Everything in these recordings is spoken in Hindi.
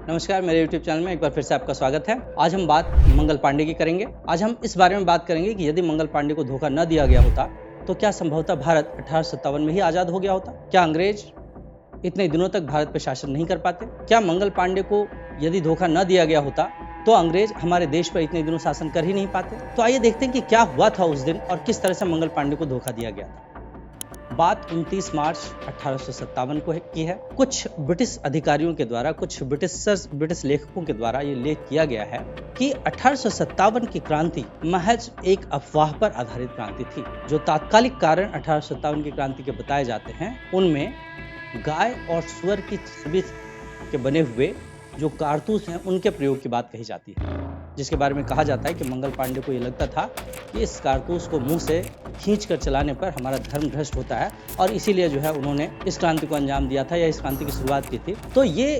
नमस्कार, मेरे YouTube चैनल में एक बार फिर से आपका स्वागत है। आज हम बात मंगल पांडे की करेंगे। आज हम इस बारे में बात करेंगे कि यदि मंगल पांडे को धोखा न दिया गया होता तो क्या संभवतः भारत 1857 में ही आज़ाद हो गया होता? क्या अंग्रेज इतने दिनों तक भारत पर शासन नहीं कर पाते? क्या मंगल पांडे को यदि धोखा न दिया गया होता तो अंग्रेज हमारे देश पर इतने दिनों शासन कर ही नहीं पाते? तो आइए देखते हैं कि क्या हुआ था उस दिन और किस तरह से मंगल पांडे को धोखा दिया गया था। बात 29 मार्च 1857 को की है। कुछ ब्रिटिश अधिकारियों के द्वारा, कुछ ब्रिटिश लेखकों के द्वारा ये लेख किया गया है कि 1857 की क्रांति महज एक अफवाह पर आधारित क्रांति थी। जो तात्कालिक कारण 1857 की क्रांति के बताए जाते हैं उनमें गाय और सुअर की छवि के बने हुए जो कारतूस हैं उनके प्रयोग की बात कही जाती है, जिसके बारे में कहा जाता है कि मंगल पांडे को ये लगता था कि इस कारतूस को मुंह से खींच कर चलाने पर हमारा धर्म भ्रष्ट होता है और इसीलिए जो है उन्होंने इस क्रांति को अंजाम दिया था या इस क्रांति की शुरुआत की थी। तो ये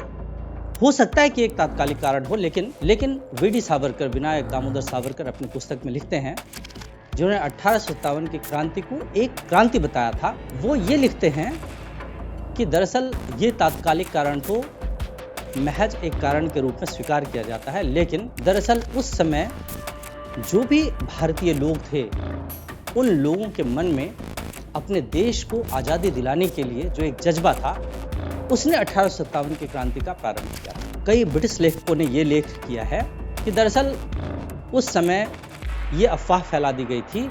हो सकता है कि एक तात्कालिक कारण हो, लेकिन वी.डी. सावरकर, विनायक दामोदर सावरकर अपनी पुस्तक में लिखते हैं, जिन्होंने 1857 की क्रांति को एक क्रांति बताया था, वो ये लिखते हैं कि दरअसल ये तात्कालिक कारण तो महज एक कारण के रूप में स्वीकार किया जाता है, लेकिन दरअसल उस समय जो भी भारतीय लोग थे उन लोगों के मन में अपने देश को आज़ादी दिलाने के लिए जो एक जज्बा था उसने 1857 की क्रांति का प्रारंभ किया। कई ब्रिटिश लेखकों ने ये लेख किया है कि दरअसल उस समय ये अफवाह फैला दी गई थी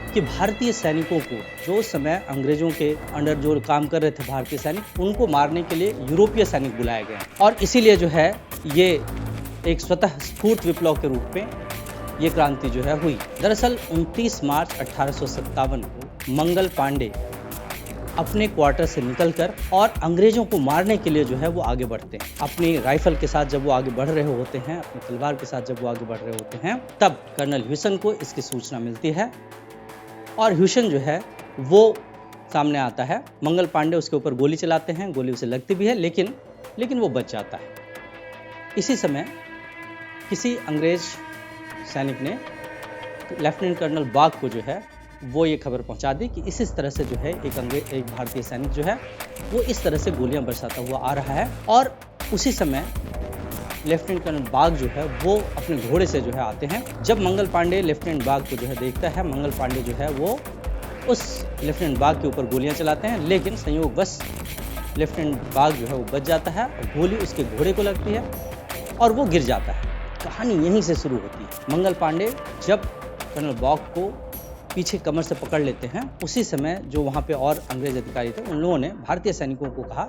कि भारतीय सैनिकों को, जो समय अंग्रेजों के अंडर जो काम कर रहे थे भारतीय सैनिक, उनको मारने के लिए यूरोपीय सैनिक बुलाए गए और इसीलिए जो है ये एक स्वतः स्फूर्त विप्लव के रूप में ये क्रांति जो है हुई। दरअसल 29 मार्च 1857 को मंगल पांडे अपने क्वार्टर से निकलकर और अंग्रेजों को मारने के लिए जो है वो आगे बढ़ते हैं। अपनी राइफल के साथ जब वो आगे बढ़ रहे होते हैं, अपनी तलवार के साथ जब वो आगे बढ़ रहे होते हैं, तब कर्नल ह्यूसन को इसकी सूचना मिलती है और ह्यूसन जो है वो सामने आता है। मंगल पांडे उसके ऊपर गोली चलाते हैं, गोली उसे लगती भी है, लेकिन वो बच जाता है। इसी समय किसी अंग्रेज सैनिक ने लेफ्टिनेंट कर्नल बाग को जो है वो ये खबर पहुंचा दी कि इस तरह से जो है एक भारतीय सैनिक जो है वो इस तरह से गोलियां बरसाता हुआ आ रहा है। और उसी समय लेफ्टिनेंट कर्नल बाग जो है वो अपने घोड़े से जो है आते हैं। जब मंगल पांडे लेफ्टिनेंट बाग को जो है देखता है, मंगल पांडे जो है वो उस लेफ्टिनेंट बाग के ऊपर गोलियां चलाते हैं, लेकिन संयोगवश लेफ्टिनेंट बाग जो है वो बच जाता है और गोली उसके घोड़े को लगती है और वो गिर जाता है। कहानी यहीं से शुरू होती है। मंगल पांडे जब कर्नल बाग को पीछे कमर से पकड़ लेते हैं, उसी समय जो वहाँ पे और अंग्रेज अधिकारी थे उन लोगों ने भारतीय सैनिकों को कहा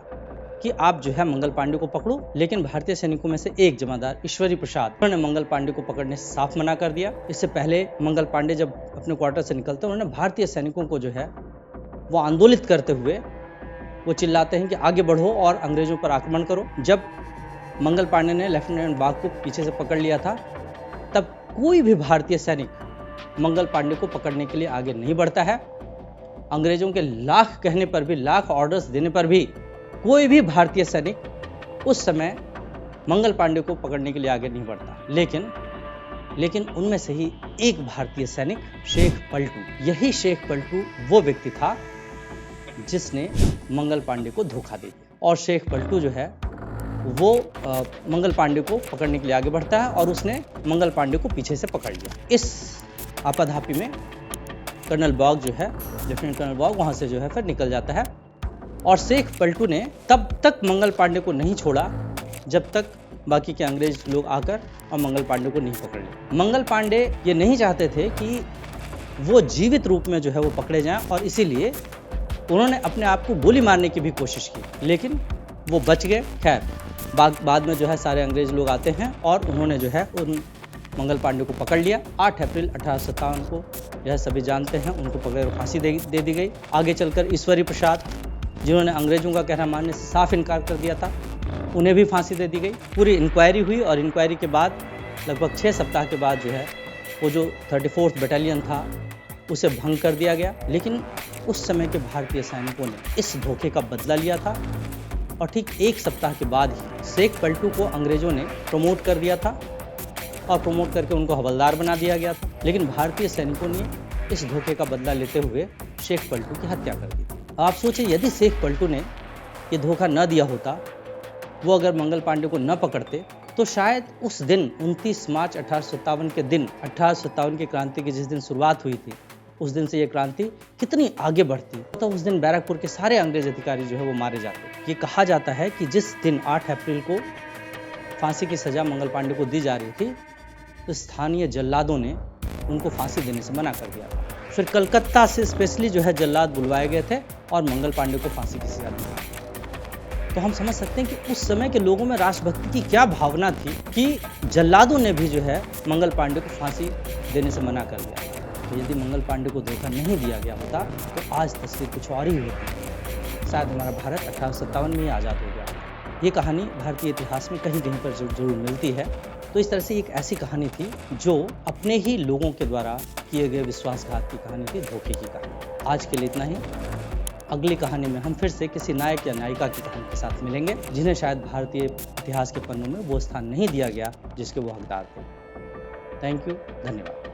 कि आप जो है मंगल पांडे को पकड़ो, लेकिन भारतीय सैनिकों में से एक जमादार ईश्वरी प्रसाद, उन्होंने मंगल पांडे को पकड़ने से साफ मना कर दिया। इससे पहले मंगल पांडे जब अपने क्वार्टर से निकलते हैं, उन्होंने भारतीय सैनिकों को जो है वो आंदोलित करते हुए वो चिल्लाते हैं कि आगे बढ़ो और अंग्रेजों पर आक्रमण करो। जब मंगल पांडे ने लेफ्टिनेंट बाग को पीछे से पकड़ लिया था, तब कोई भी भारतीय सैनिक मंगल पांडे को पकड़ने के लिए आगे नहीं बढ़ता है। अंग्रेजों के लाख कहने पर भी, लाख ऑर्डर्स देने पर भी कोई भी भारतीय सैनिक उस समय मंगल पांडे को पकड़ने के लिए आगे नहीं बढ़ता। लेकिन उनमें से ही एक भारतीय सैनिक शेख पलटू, यही शेख पलटू वो व्यक्ति था जिसने मंगल पांडे को धोखा दे दिया। और शेख पलटू जो है वो मंगल पांडे को पकड़ने के लिए आगे बढ़ता है और उसने मंगल पांडे को पीछे से पकड़ लिया। इस आपाधापी में कर्नल बाग जो है, लेफ्टिनेंट कर्नल बाग वहाँ से जो है फिर निकल जाता है और शेख पलटू ने तब तक मंगल पांडे को नहीं छोड़ा जब तक बाकी के अंग्रेज लोग आकर और मंगल पांडे को नहीं पकड़ लिए। मंगल पांडे ये नहीं चाहते थे कि वो जीवित रूप में जो है वो पकड़े जाएं और इसीलिए उन्होंने अपने आप को गोली मारने की भी कोशिश की, लेकिन वो बच गए। खैर बाद में जो है सारे अंग्रेज लोग आते हैं और उन्होंने जो है उन मंगल पांडे को पकड़ लिया। 8 अप्रैल 1857 को यह सभी जानते हैं, उनको पकड़ फांसी दे दी गई। आगे चलकर ईश्वरी प्रसाद, जिन्होंने अंग्रेजों का कहना मानने से साफ इनकार कर दिया था, उन्हें भी फांसी दे दी गई। पूरी इंक्वायरी हुई और इंक्वायरी के बाद लगभग 6 सप्ताह के बाद जो है वो जो 34th बटालियन था उसे भंग कर दिया गया। लेकिन उस समय के भारतीय सैनिकों ने इस धोखे का बदला लिया था और ठीक 1 सप्ताह के बाद ही शेख पलटू को अंग्रेजों ने प्रमोट कर दिया था और प्रमोट करके उनको हवलदार बना दिया गया था। लेकिन भारतीय सैनिकों ने इस धोखे का बदला लेते हुए शेख पलटू की हत्या कर दी। आप सोचिए, यदि शेख पलटू ने ये धोखा न दिया होता वो अगर मंगल पांडे को न पकड़ते तो शायद उस दिन 29 मार्च 1857 के दिन 1857 की क्रांति की जिस दिन शुरुआत हुई थी, उस दिन से ये क्रांति कितनी आगे बढ़ती। तो उस दिन बैरकपुर के सारे अंग्रेज अधिकारी जो है वो मारे जाते। ये कहा जाता है कि जिस दिन 8 अप्रैल को फांसी की सजा मंगल पांडे को दी जा रही थी, तो स्थानीय जल्लादों ने उनको फांसी देने से मना कर दिया। फिर कलकत्ता से स्पेशली जो है जल्लाद बुलवाए गए थे और मंगल पांडे को फांसी की सजा दी। तो हम समझ सकते हैं कि उस समय के लोगों में राष्ट्रभक्ति की क्या भावना थी कि जल्लादों ने भी जो है मंगल पांडे को फांसी देने से मना कर दिया। तो यदि मंगल पांडे को धोखा नहीं दिया गया होता तो आज तस्वीर कुछ और ही होती। शायद हमारा भारत 1857 में ही आज़ाद हो गया। ये कहानी भारतीय इतिहास में कहीं कहीं पर जरूर मिलती है। तो इस तरह से एक ऐसी कहानी थी जो अपने ही लोगों के द्वारा किए गए विश्वासघात की कहानी थी, धोखे की कहानी। आज के लिए इतना ही। अगली कहानी में हम फिर से किसी नायक या नायिका की कहानी के साथ मिलेंगे जिन्हें शायद भारतीय इतिहास के पन्नों में वो स्थान नहीं दिया गया जिसके वो हकदार थे। थैंक यू, धन्यवाद।